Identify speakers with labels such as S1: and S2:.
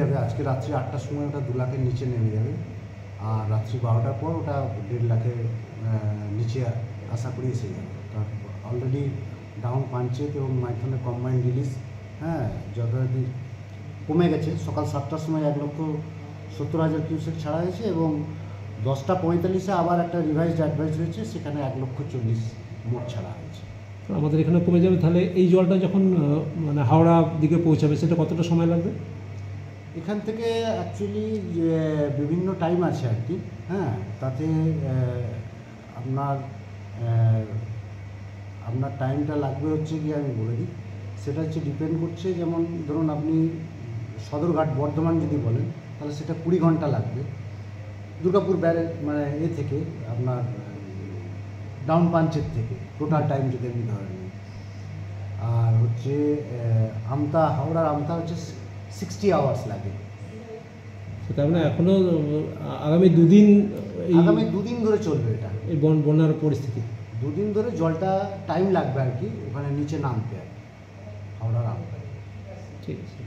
S1: যাবে আজকে রাত্রি 8টার সময় ওটা 2 লাখের নিচে নেমে যাবে, আর রাত্রি 12টার পর ওটা 1.5 লাখের নিচে আশা করি এসে যাবে। কারণ অলরেডি ডাউন পাঞ্চেত এবং মাইথনের কম্বাইন্ড রিলিজ যথারীতি কমে গেছে। সকাল 7টার সময় 1,70,000 কিউসেক ছাড়া হয়েছে এবং 10:45-এ আবার একটা রিভাইজড অ্যাডভাইস হয়েছে, সেখানে 1,40,000 মোট ছাড়া হয়েছে।
S2: আমাদের এখানে কমে যাবে, তাহলে এই জলটা যখন মানে হাওড়া দিকে পৌঁছাবে সেটা কতটা সময় লাগবে?
S1: এখান থেকে অ্যাকচুয়ালি বিভিন্ন টাইম আছে আর কি, তাতে আপনার টাইমটা লাগবে হচ্ছে কি আমি বলে দিই, সেটা হচ্ছে ডিপেন্ড করছে। যেমন ধরুন আপনি সদরঘাট বর্ধমান যদি বলেন তাহলে সেটা 20 ঘন্টা লাগবে দুর্গাপুর ব্যারেজ মানে থেকে আপনার ডাউন পাঞ্চের থেকে টোটাল টাইম যদি আমি ধরে নিই। আর হচ্ছে হাওড়ার আমতা হচ্ছে 60 আওয়ার্স লাগে।
S2: তার মানে এখনও আগামী 2 দিন
S1: ধরে চলবে এটা,
S2: এই বন্যার পরিস্থিতি
S1: 2 দিন ধরে জলটা টাইম লাগবে আর কি ওখানে নিচে নামতে আর হাওড়ার আমতায়।
S2: ঠিক আছে।